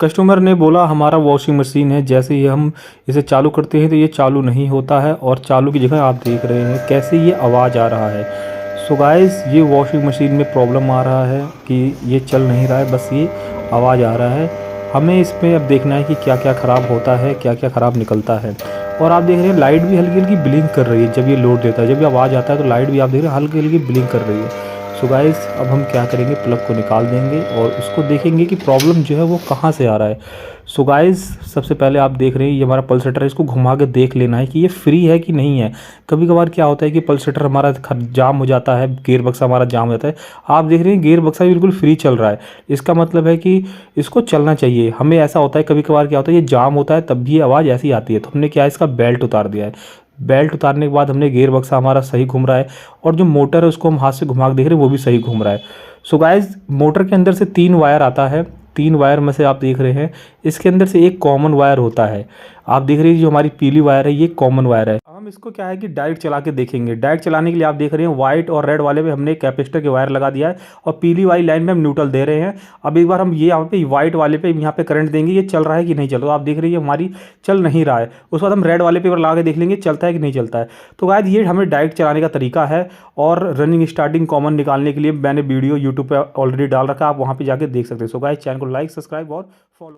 Customer ने बोला हमारा वॉशिंग मशीन है, जैसे ही हम इसे चालू करते हैं तो ये चालू नहीं होता है और चालू की जगह आप देख रहे हैं कैसे ये आवाज़ आ रहा है। सो गाइस ये वॉशिंग मशीन में प्रॉब्लम आ रहा है कि ये चल नहीं रहा है, बस ये आवाज़ आ रहा है। हमें इसमें अब देखना है कि क्या क्या ख़राब होता है, क्या क्या ख़राब निकलता है। और आप देख रहे हैं लाइट भी हल्की हल्की ब्लिंक कर रही है जब ये लोड देता है, जब ये आवाज़ आता है तो लाइट भी आप देख रहे हैं हल्की हल्की ब्लिंक कर रही है। सो गाइस अब हम क्या करेंगे, प्लग को निकाल देंगे और उसको देखेंगे कि प्रॉब्लम जो है वो कहाँ से आ रहा है। सो गाइस सबसे पहले आप देख रहे हैं ये हमारा पल्सेटर है, इसको घुमा के देख लेना है कि ये फ्री है कि नहीं है। कभी कभार क्या होता है कि पल्सेटर हमारा जाम हो जाता है, गियर बक्सा हमारा जाम हो जाता है। आप देख रहे हैं गियर बक्सा बिल्कुल फ्री चल रहा है, इसका मतलब है कि इसको चलना चाहिए। हमें ऐसा होता है कभी कभार क्या होता है ये जाम होता है तब भी आवाज़ ऐसी आती है, तो हमने क्या है इसका बेल्ट उतार दिया है। बेल्ट उतारने के बाद हमने गियर बक्सा हमारा सही घूम रहा है और जो मोटर है उसको हम हाथ से घुमा के देख रहे हैं वो भी सही घूम रहा है। सो गाइस मोटर के अंदर से 3 वायर आता है, 3 वायर में से आप देख रहे हैं इसके अंदर से एक कॉमन वायर होता है। आप देख रहे हैं जो हमारी पीली वायर है ये कॉमन वायर है। अब हम इसको क्या है कि डायरेक्ट चला के देखेंगे। डायरेक्ट चलाने के लिए आप देख रहे हैं वाइट और रेड वाले में हमने कैपेसिटर के वायर लगा दिया है और पीली वाली लाइन में हम न्यूट्रल दे रहे हैं। अब एक बार हम ये यहाँ पे वाइट वाले पे यहाँ पे करंट देंगे, ये चल रहा है कि नहीं चल रहा। तो आप देख रहे हैं हमारी चल नहीं रहा है। उसके बाद हम रेड वाले पे लगा के देख लेंगे चलता है कि नहीं चलता है। तो गाइस ये हमें डायरेक्ट चलाने का तरीका है और रनिंग स्टार्टिंग कॉमन निकालने के लिए मैंने वीडियो यूट्यूब पे ऑलरेडी डाल रखा है, आप वहाँ पे जाके देख सकते हैं। सो गाइस चैनल को लाइक सब्सक्राइब और फॉलो।